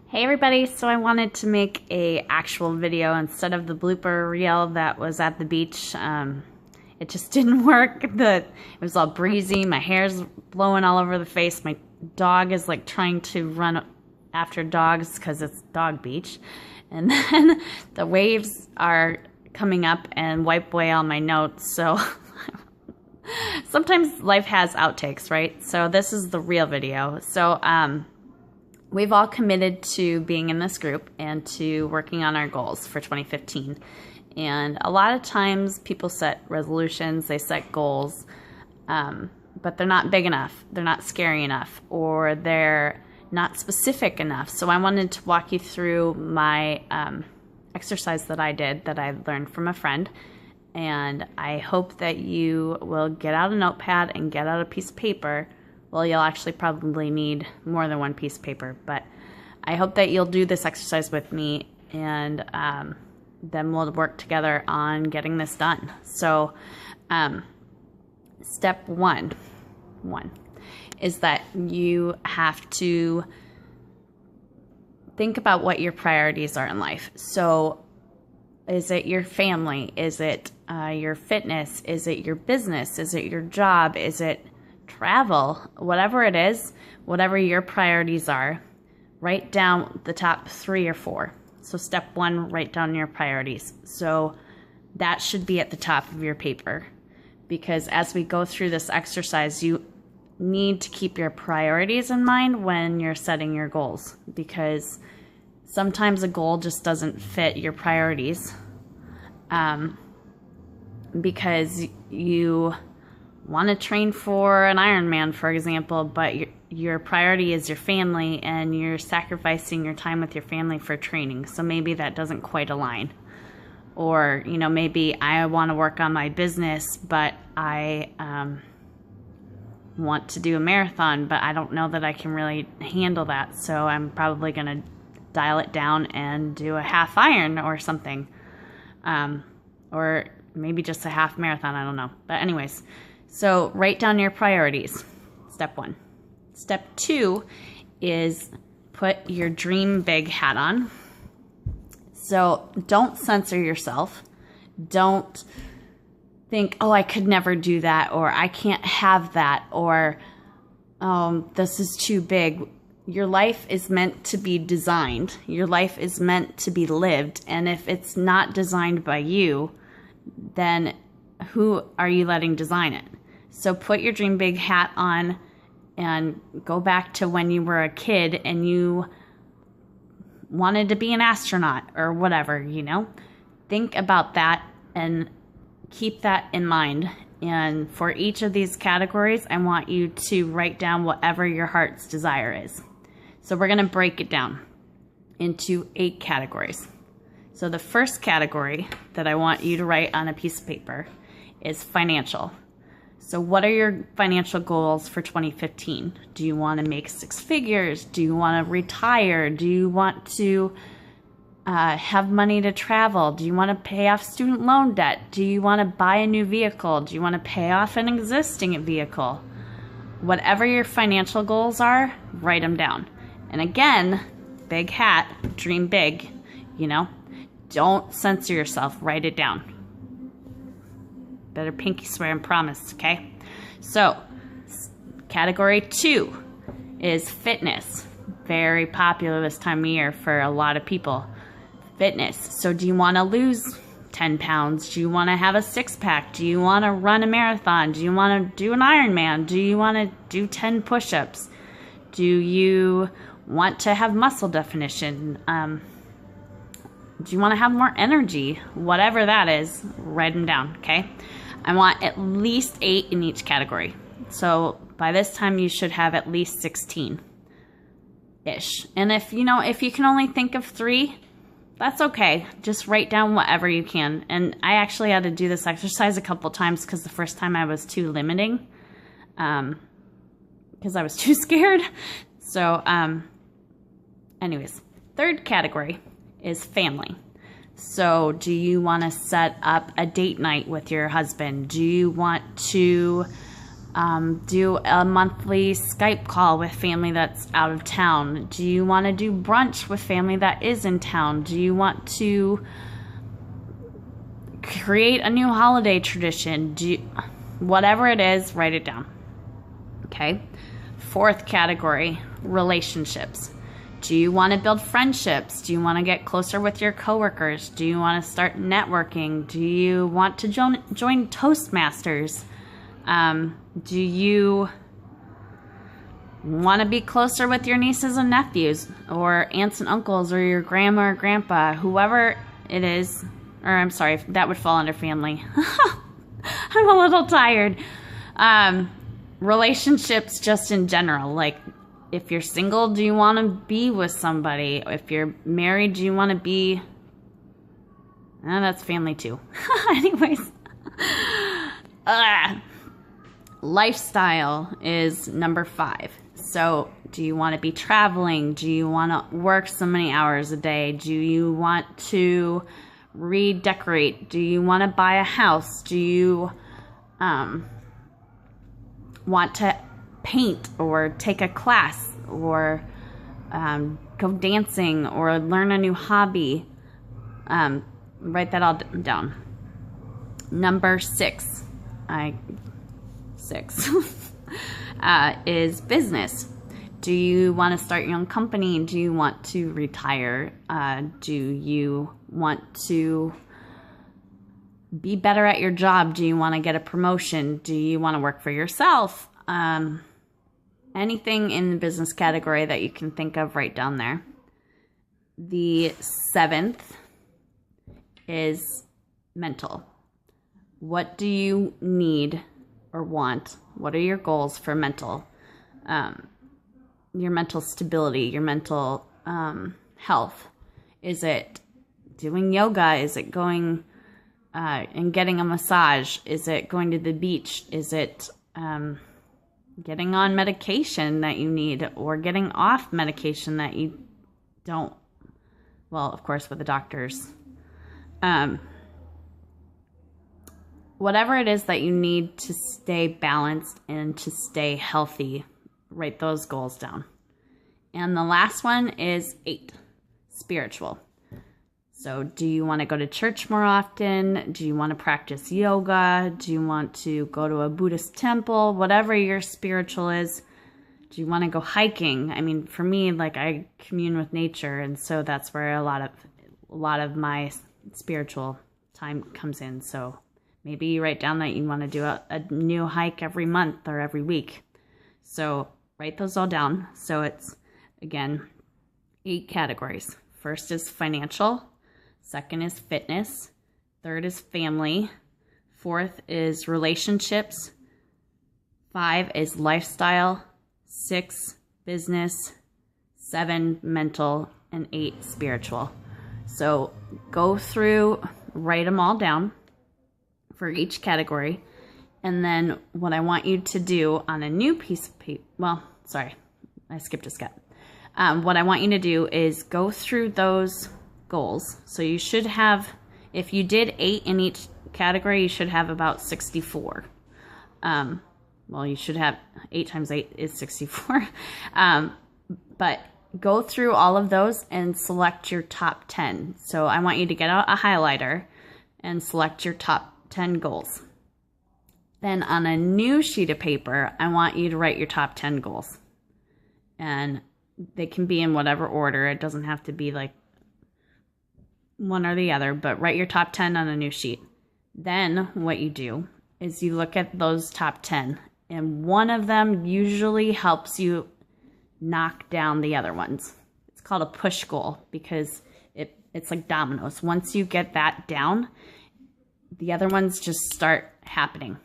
Hey everybody, so I wanted to make a actual video instead of the blooper reel that was at the beach. It just didn't work. It was all breezy, my hair's blowing all over the face, my dog is like trying to run after dogs because it's dog beach, and then the waves are coming up and wipe away all my notes, so sometimes life has outtakes, right? So this is the real video. So we've all committed to being in this group and to working on our goals for 2015. And a lot of times people set resolutions, they set goals, but they're not big enough, they're not scary enough, or they're not specific enough. So I wanted to walk you through my exercise that I did that I learned from a friend. And I hope that you will get out a notepad and get out a piece of paper. Well, you'll actually probably need more than one piece of paper, but I hope that you'll do this exercise with me, and then we'll work together on getting this done. So step one is that you have to think about what your priorities are in life. So is it your family? Is it your fitness? Is it your business? Is it your job? Is it travel? Whatever it is, whatever your priorities are, write down the top 3 or 4. So step 1, write down your priorities. So that should be at the top of your paper, because as we go through this exercise, you need to keep your priorities in mind when you're setting your goals, because sometimes a goal just doesn't fit your priorities, because you want to train for an Ironman, for example, but your priority is your family and you're sacrificing your time with your family for training. So maybe that doesn't quite align. Or, maybe I want to work on my business, but I want to do a marathon, but I don't know that I can really handle that. So I'm probably going to dial it down and do a half iron or something. Or maybe just a half marathon, I don't know. But anyways, so write down your priorities, step 1. Step 2 is put your dream big hat on. So don't censor yourself. Don't think, oh, I could never do that, or I can't have that, or this is too big. Your life is meant to be designed. Your life is meant to be lived. And if it's not designed by you, then who are you letting design it? So put your dream big hat on and go back to when you were a kid and you wanted to be an astronaut or whatever, Think about that and keep that in mind. And for each of these categories, I want you to write down whatever your heart's desire is. So we're going to break it down into 8 categories. So the first category that I want you to write on a piece of paper is financial. So what are your financial goals for 2015? Do you want to make 6 figures? Do you want to retire? Do you want to have money to travel? Do you want to pay off student loan debt? Do you want to buy a new vehicle? Do you want to pay off an existing vehicle? Whatever your financial goals are, write them down. And again, big hat, dream big, Don't censor yourself, write it down. Better pinky swear and promise, okay? So, category 2 is fitness. Very popular this time of year for a lot of people. Fitness. So do you want to lose 10 pounds? Do you want to have a 6-pack? Do you want to run a marathon? Do you want to do an Ironman? Do you want to do 10 push-ups? Do you want to have muscle definition? Do you want to have more energy? Whatever that is, write them down, okay? I want at least 8 in each category. So by this time you should have at least 16-ish. And if you can only think of 3, that's okay. Just write down whatever you can. And I actually had to do this exercise a couple times because the first time I was too limiting, because I was too scared. So anyways, third category is family. So do you want to set up a date night with your husband? Do you want to Do a monthly Skype call with family that's out of town? Do you want to do brunch with family that is in town? Do you want to create a new holiday tradition? Whatever it is, write it down. Okay. 4th category, relationships. Do you want to build friendships? Do you want to get closer with your coworkers? Do you want to start networking? Do you want to join Toastmasters? Do you want to be closer with your nieces and nephews, or aunts and uncles, or your grandma or grandpa, whoever it is? Or I'm sorry, that would fall under family. I'm a little tired. Relationships just in general, like if you're single, do you want to be with somebody? If you're married, do you want to be... that's family too. Anyways. Lifestyle is number 5. So do you want to be traveling? Do you want to work so many hours a day? Do you want to redecorate? Do you want to buy a house? Do you want to paint or take a class or go dancing or learn a new hobby? Write that all down. Number 6 is business. Do you want to start your own company? Do you want to retire? Do you want to be better at your job? Do you want to get a promotion? Do you want to work for yourself? Anything in the business category that you can think of, right down there. The 7th is mental. What do you need or want? What are your goals for mental? Your mental stability, your mental health. Is it doing yoga? Is it going and getting a massage? Is it going to the beach? Is it getting on medication that you need, or getting off medication that you don't? Well, of course, with the doctors. Whatever it is that you need to stay balanced and to stay healthy, write those goals down. And the last one is 8, spiritual. So do you want to go to church more often? Do you want to practice yoga? Do you want to go to a Buddhist temple? Whatever your spiritual is. Do you want to go hiking? I mean, for me, like, I commune with nature, and so that's where a lot of my spiritual time comes in. So maybe you write down that you want to do a new hike every month or every week. So write those all down. So it's, again, 8 categories. First is financial. 2nd is fitness. 3rd is family. 4th is relationships. 5 is lifestyle. 6, business. 7, mental. And 8, spiritual. So go through, write them all down for each category. And then what I want you to do on a new piece of paper, well, sorry, I skipped a step. What I want you to do is go through those goals. So you should have, if you did 8 in each category, you should have about 64. Well, you should have 8 times 8 is 64. But go through all of those and select your top 10. So I want you to get out a highlighter and select your top 10 goals. Then on a new sheet of paper, I want you to write your top 10 goals. And they can be in whatever order. It doesn't have to be like one or the other, but write your top 10 on a new sheet. Then what you do is you look at those top 10, and one of them usually helps you knock down the other ones. It's called a push goal because it's like dominoes. Once you get that down, the other ones just start happening.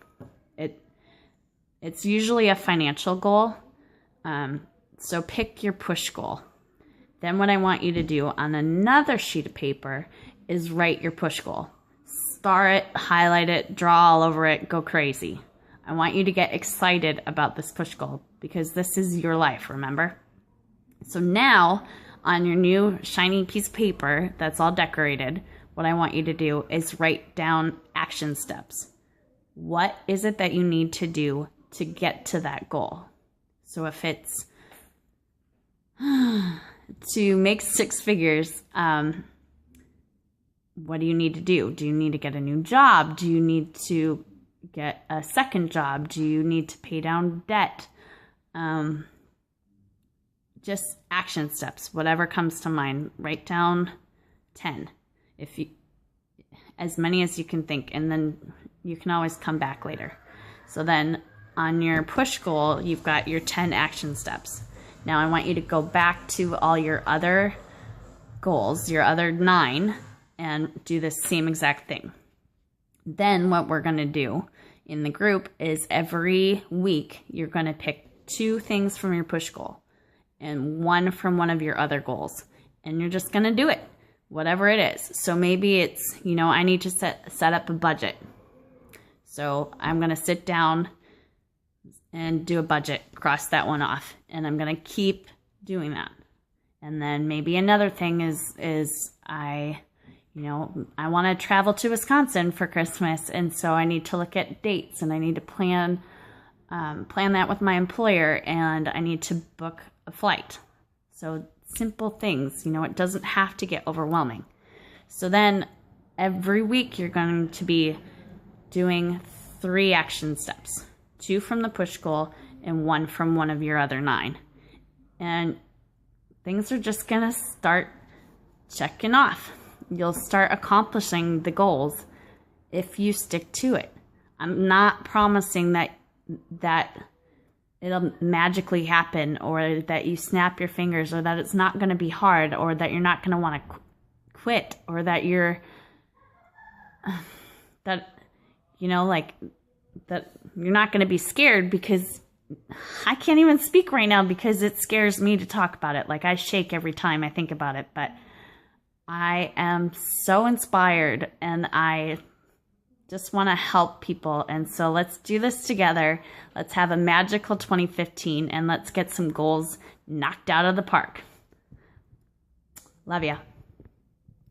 It's usually a financial goal. So pick your push goal. Then what I want you to do on another sheet of paper is write your push goal. Star it, highlight it, draw all over it, go crazy. I want you to get excited about this push goal because this is your life, remember? So now on your new shiny piece of paper that's all decorated, what I want you to do is write down action steps. What is it that you need to do to get to that goal. So if it's to make 6 figures, what do you need to do? Do you need to get a new job? Do you need to get a second job? Do you need to pay down debt? Just action steps, whatever comes to mind. Write down 10, as many as you can think, and then you can always come back later. So then on your push goal, you've got your 10 action steps. Now I want you to go back to all your other goals, your other 9, and do the same exact thing. Then what we're going to do in the group is every week you're going to pick 2 things from your push goal and 1 from one of your other goals. And you're just going to do it, whatever it is. So maybe it's, I need to set up a budget. So I'm going to sit down and do a budget, cross that one off. And I'm going to keep doing that. And then maybe another thing is I want to travel to Wisconsin for Christmas, and so I need to look at dates, and I need to plan that with my employer, and I need to book a flight. So simple things, it doesn't have to get overwhelming. So then every week you're going to be doing 3 action steps, 2 from the push goal and 1 from one of your other 9. And things are just going to start checking off. You'll start accomplishing the goals if you stick to it. I'm not promising that it'll magically happen, or that you snap your fingers, or that it's not going to be hard, or that you're not going to want to quit, or that you're that you're not going to be scared, because I can't even speak right now because it scares me to talk about it. Like, I shake every time I think about it, but I am so inspired, and I just want to help people. And so let's do this together. Let's have a magical 2015, and let's get some goals knocked out of the park. Love ya.